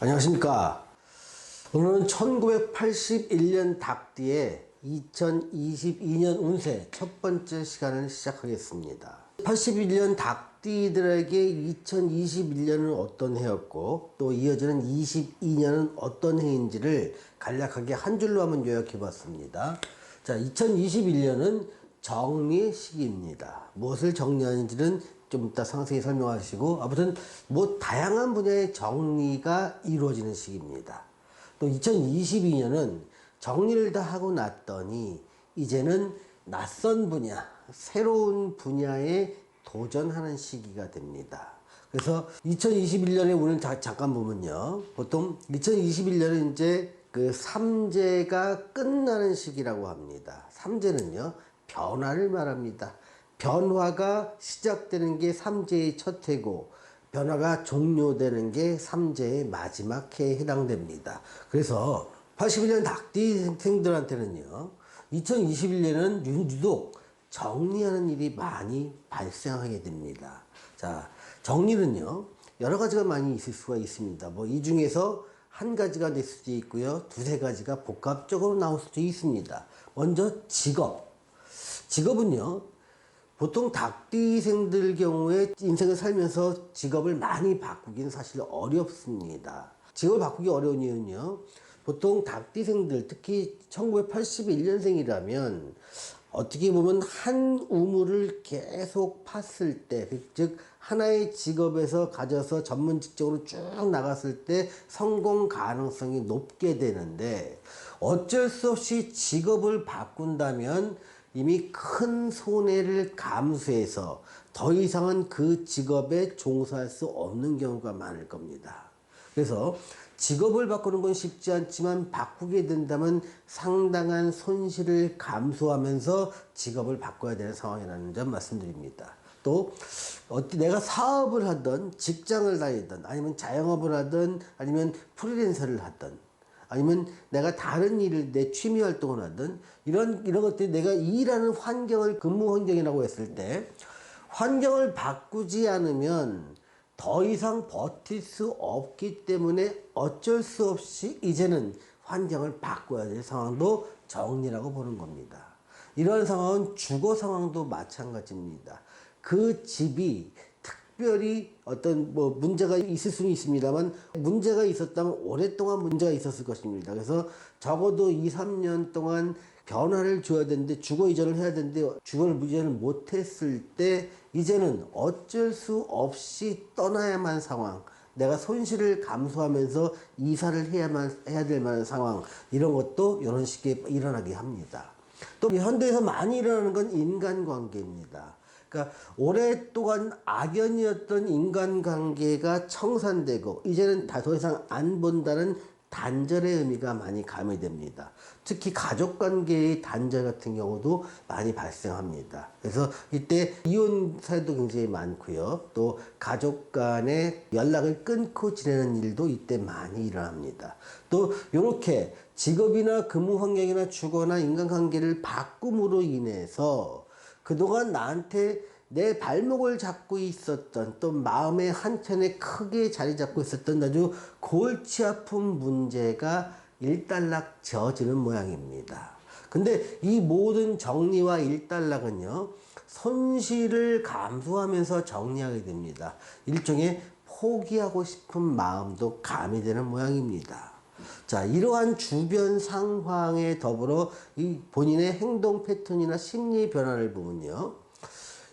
안녕하십니까. 오늘은 1981년 닭띠의 2022년 운세 첫 번째 시간을 시작하겠습니다. 81년 닭띠들에게 2021년은 어떤 해였고 또 이어지는 22년은 어떤 해인지를 간략하게 한 줄로 한번 요약해 봤습니다. 자, 2021년은 정리 시기입니다. 무엇을 정리하는지는 좀 이따 상세히 설명하시고, 아무튼 뭐 다양한 분야의 정리가 이루어지는 시기입니다. 또 2022년은 정리를 다 하고 났더니 이제는 낯선 분야, 새로운 분야에 도전하는 시기가 됩니다. 그래서 2021년에 오늘 잠깐 보면요, 보통 2021년은 이제 그 삼재가 끝나는 시기라고 합니다. 삼재는요, 변화를 말합니다. 변화가 시작되는 게 삼재의 첫 해고, 변화가 종료되는 게 삼재의 마지막 해에 해당됩니다. 그래서 81년 닭띠생들한테는요, 2021년은 유독 정리하는 일이 많이 발생하게 됩니다. 자, 정리는요, 여러 가지가 많이 있을 수가 있습니다. 뭐, 이 중에서 한 가지가 될 수도 있고요, 두세 가지가 복합적으로 나올 수도 있습니다. 먼저 직업. 직업은요, 보통 닭띠생들 경우에 인생을 살면서 직업을 많이 바꾸기는 사실 어렵습니다. 직업을 바꾸기 어려운 이유는요, 보통 닭띠생들, 특히 1981년생이라면 어떻게 보면 한 우물을 계속 팠을 때, 즉 하나의 직업에서 가져서 전문 직종으로 쭉 나갔을 때 성공 가능성이 높게 되는데, 어쩔 수 없이 직업을 바꾼다면 이미 큰 손해를 감수해서 더 이상은 그 직업에 종사할 수 없는 경우가 많을 겁니다. 그래서 직업을 바꾸는 건 쉽지 않지만 바꾸게 된다면 상당한 손실을 감수하면서 직업을 바꿔야 되는 상황이라는 점 말씀드립니다. 또 내가 사업을 하든 직장을 다니든 아니면 자영업을 하든 아니면 프리랜서를 하든 아니면 내가 다른 일을 내 취미 활동을 하든 이런 것들이 내가 일하는 환경을 근무 환경이라고 했을 때 환경을 바꾸지 않으면 더 이상 버틸 수 없기 때문에 어쩔 수 없이 이제는 환경을 바꿔야 될 상황도 정리라고 보는 겁니다. 이런 상황은 주거 상황도 마찬가지입니다. 그 집이 특별히 어떤 뭐 문제가 있을 수는 있습니다만 문제가 있었다면 오랫동안 문제가 있었을 것입니다. 그래서 적어도 2, 3년 동안 변화를 줘야 되는데 주거 이전을 해야 되는데 주거를 이전을 못했을 때 이제는 어쩔 수 없이 떠나야만 상황, 내가 손실을 감수하면서 이사를 해야 될 만한 상황, 이런 것도 이런 식의 일어나게 합니다. 또 현대에서 많이 일어나는 건 인간관계입니다. 그러니까 오랫동안 악연이었던 인간관계가 청산되고 이제는 더 이상 안 본다는 단절의 의미가 많이 가미됩니다. 특히 가족관계의 단절 같은 경우도 많이 발생합니다. 그래서 이때 이혼 사례도 굉장히 많고요. 또 가족 간의 연락을 끊고 지내는 일도 이때 많이 일어납니다. 또 이렇게 직업이나 근무 환경이나 주거나 인간관계를 바꿈으로 인해서 그동안 나한테 내 발목을 잡고 있었던 또 마음의 한켠에 크게 자리 잡고 있었던 아주 골치 아픈 문제가 일단락 지어지는 모양입니다. 근데 이 모든 정리와 일단락은요, 손실을 감수하면서 정리하게 됩니다. 일종의 포기하고 싶은 마음도 가미되는 모양입니다. 자, 이러한 주변 상황에 더불어 이 본인의 행동 패턴이나 심리 변화를 보면요,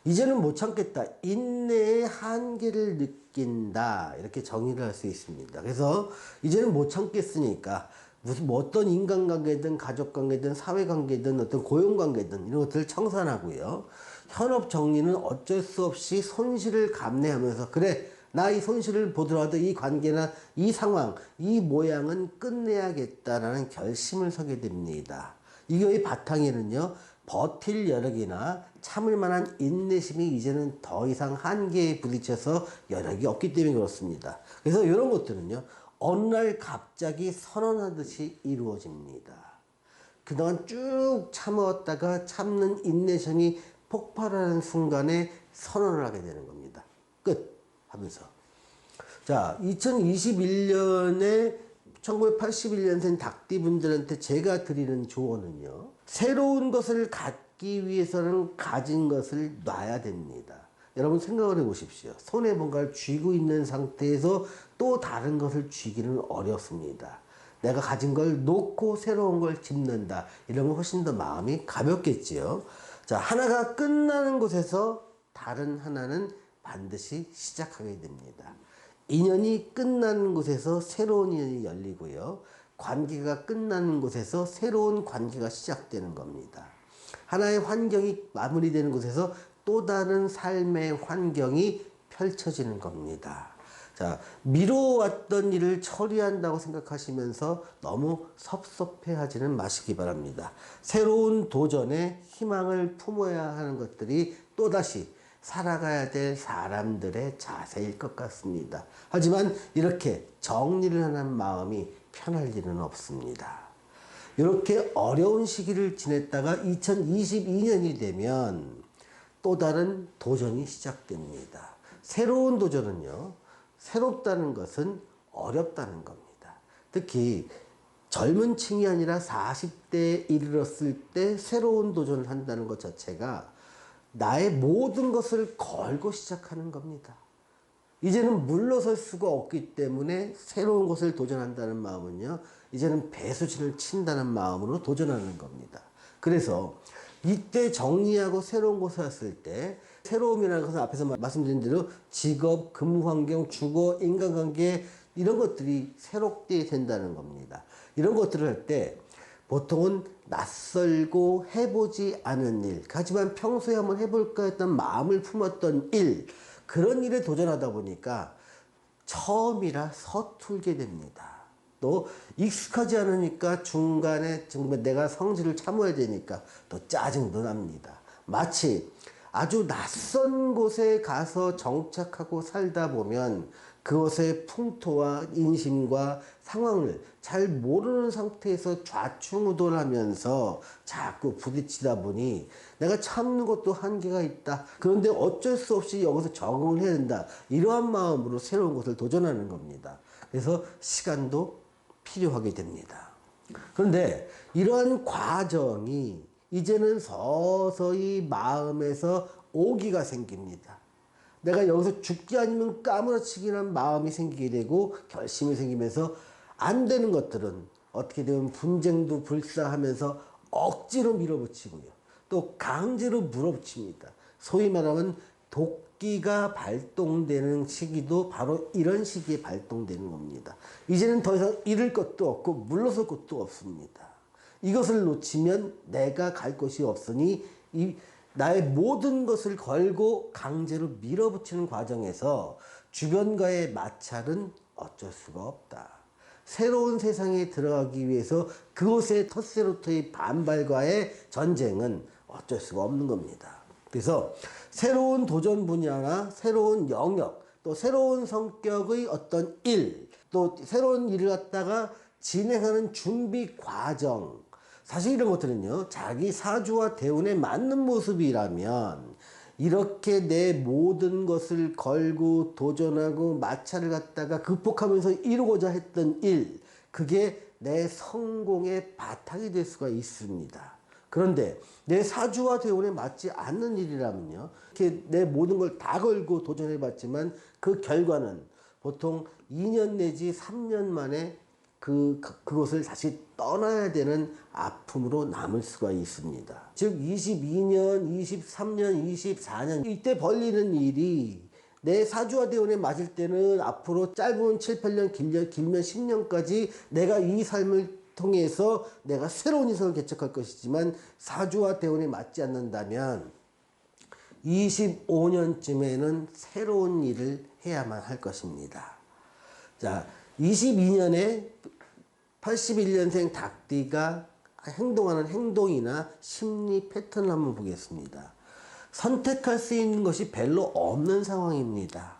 이제는 못 참겠다, 인내의 한계를 느낀다, 이렇게 정의를 할 수 있습니다. 그래서 이제는 못 참겠으니까 무슨 뭐 어떤 인간관계든 가족관계든 사회관계든 어떤 고용관계든 이런 것들을 청산하고요, 현업 정리는 어쩔 수 없이 손실을 감내하면서 그래, 나 이 손실을 보더라도 이 관계나 이 상황, 이 모양은 끝내야겠다라는 결심을 서게 됩니다. 이거의 바탕에는요, 버틸 여력이나 참을 만한 인내심이 이제는 더 이상 한계에 부딪혀서 여력이 없기 때문에 그렇습니다. 그래서 이런 것들은요, 어느 날 갑자기 선언하듯이 이루어집니다. 그동안 쭉 참아왔다가 참는 인내심이 폭발하는 순간에 선언을 하게 되는 겁니다. 끝! 하면서. 자, 2021년에 1981년생 닭띠분들한테 제가 드리는 조언은요. 새로운 것을 갖기 위해서는 가진 것을 놔야 됩니다. 여러분 생각을 해보십시오. 손에 뭔가를 쥐고 있는 상태에서 또 다른 것을 쥐기는 어렵습니다. 내가 가진 걸 놓고 새로운 걸 집는다. 이러면 훨씬 더 마음이 가볍겠지요. 자, 하나가 끝나는 곳에서 다른 하나는 반드시 시작하게 됩니다. 인연이 끝나는 곳에서 새로운 인연이 열리고요. 관계가 끝나는 곳에서 새로운 관계가 시작되는 겁니다. 하나의 환경이 마무리되는 곳에서 또 다른 삶의 환경이 펼쳐지는 겁니다. 자, 미뤄왔던 일을 처리한다고 생각하시면서 너무 섭섭해하지는 마시기 바랍니다. 새로운 도전에 희망을 품어야 하는 것들이 또다시 살아가야 될 사람들의 자세일 것 같습니다. 하지만 이렇게 정리를 하는 마음이 편할 일은 없습니다. 이렇게 어려운 시기를 지냈다가 2022년이 되면 또 다른 도전이 시작됩니다. 새로운 도전은요, 새롭다는 것은 어렵다는 겁니다. 특히 젊은 층이 아니라 40대에 이르렀을 때 새로운 도전을 한다는 것 자체가 나의 모든 것을 걸고 시작하는 겁니다. 이제는 물러설 수가 없기 때문에 새로운 것을 도전한다는 마음은요, 이제는 배수진을 친다는 마음으로 도전하는 겁니다. 그래서 이때 정리하고 새로운 곳에 왔을 때, 새로움이라는 것은 앞에서 말씀드린 대로 직업, 근무 환경, 주거, 인간관계 이런 것들이 새롭게 된다는 겁니다. 이런 것들을 할 때 보통은 낯설고 해보지 않은 일, 하지만 평소에 한번 해볼까 했던 마음을 품었던 일, 그런 일에 도전하다 보니까 처음이라 서툴게 됩니다. 또 익숙하지 않으니까 중간에 정말 내가 성질을 참아야 되니까 또 짜증도 납니다. 마치 아주 낯선 곳에 가서 정착하고 살다 보면 그것의 풍토와 인심과 상황을 잘 모르는 상태에서 좌충우돌하면서 자꾸 부딪히다 보니 내가 참는 것도 한계가 있다. 그런데 어쩔 수 없이 여기서 적응을 해야 된다. 이러한 마음으로 새로운 것을 도전하는 겁니다. 그래서 시간도 필요하게 됩니다. 그런데 이러한 과정이 이제는 서서히 마음에서 오기가 생깁니다. 내가 여기서 죽기 아니면 까무러치기란 마음이 생기게 되고 결심이 생기면서 안 되는 것들은 어떻게 되면 분쟁도 불사하면서 억지로 밀어붙이고요. 또 강제로 물어붙입니다. 소위 말하면 도끼가 발동되는 시기도 바로 이런 시기에 발동되는 겁니다. 이제는 더 이상 잃을 것도 없고 물러설 것도 없습니다. 이것을 놓치면 내가 갈 곳이 없으니 나의 모든 것을 걸고 강제로 밀어붙이는 과정에서 주변과의 마찰은 어쩔 수가 없다. 새로운 세상에 들어가기 위해서 그곳의 텃세로터의 반발과의 전쟁은 어쩔 수가 없는 겁니다. 그래서 새로운 도전 분야나 새로운 영역, 또 새로운 성격의 어떤 일, 또 새로운 일을 갖다가 진행하는 준비 과정, 사실 이런 것들은요, 자기 사주와 대운에 맞는 모습이라면 이렇게 내 모든 것을 걸고 도전하고 마찰을 갖다가 극복하면서 이루고자 했던 일, 그게 내 성공의 바탕이 될 수가 있습니다. 그런데 내 사주와 대운에 맞지 않는 일이라면요, 이렇게 내 모든 걸 다 걸고 도전해봤지만 그 결과는 보통 2년 내지 3년 만에 그것을 다시 떠나야 되는 아픔으로 남을 수가 있습니다. 즉 22년, 23년, 24년 이때 벌리는 일이 내 사주와 대운에 맞을 때는 앞으로 짧은 7, 8년, 길면 10년까지 내가 이 삶을 통해서 내가 새로운 인생을 개척할 것이지만 사주와 대운에 맞지 않는다면 25년쯤에는 새로운 일을 해야만 할 것입니다. 자, 22년에 81년생 닭띠가 행동하는 행동이나 심리 패턴을 한번 보겠습니다. 선택할 수 있는 것이 별로 없는 상황입니다.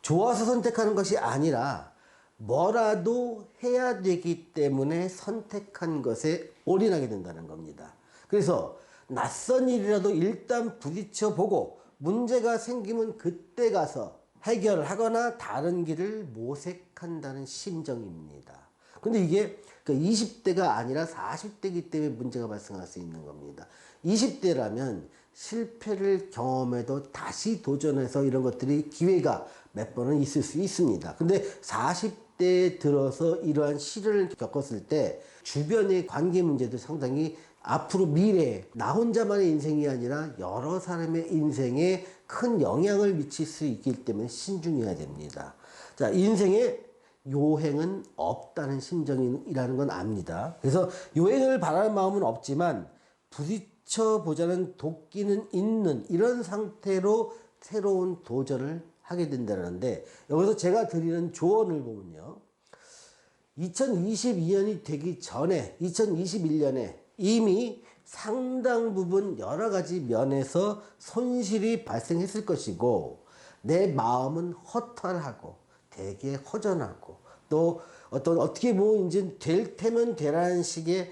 좋아서 선택하는 것이 아니라 뭐라도 해야 되기 때문에 선택한 것에 올인하게 된다는 겁니다. 그래서 낯선 일이라도 일단 부딪혀 보고 문제가 생기면 그때 가서 해결하거나 다른 길을 모색한다는 심정입니다. 근데 이게 20대가 아니라 40대이기 때문에 문제가 발생할 수 있는 겁니다. 20대라면 실패를 경험해도 다시 도전해서 이런 것들이 기회가 몇 번은 있을 수 있습니다. 근데 40대에 들어서 이러한 시련을 겪었을 때 주변의 관계 문제도 상당히 앞으로 미래에 나 혼자만의 인생이 아니라 여러 사람의 인생에 큰 영향을 미칠 수 있기 때문에 신중해야 됩니다. 자, 인생에 요행은 없다는 심정이라는 건 압니다. 그래서 요행을 바라는 마음은 없지만 부딪혀보자는 도끼는 있는 이런 상태로 새로운 도전을 하게 된다는데, 여기서 제가 드리는 조언을 보면요, 2022년이 되기 전에 2021년에 이미 상당 부분 여러 가지 면에서 손실이 발생했을 것이고, 내 마음은 허탈하고 되게 허전하고, 또 어떻게 뭐 이제 될 테면 되라는 식의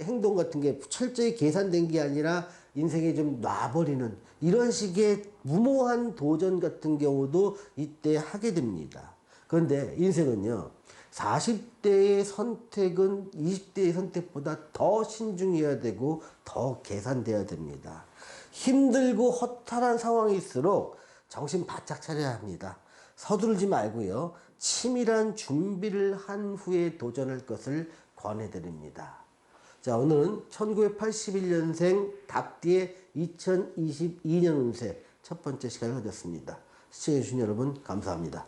행동 같은 게 철저히 계산된 게 아니라 인생에 좀 놔버리는 이런 식의 무모한 도전 같은 경우도 이때 하게 됩니다. 그런데 인생은요, 40대의 선택은 20대의 선택보다 더 신중해야 되고 더 계산돼야 됩니다. 힘들고 허탈한 상황일수록 정신 바짝 차려야 합니다. 서두르지 말고요, 치밀한 준비를 한 후에 도전할 것을 권해드립니다. 자, 오늘은 1981년생 닭띠의 2022년 운세 첫 번째 시간을 가졌습니다. 시청해주신 여러분 감사합니다.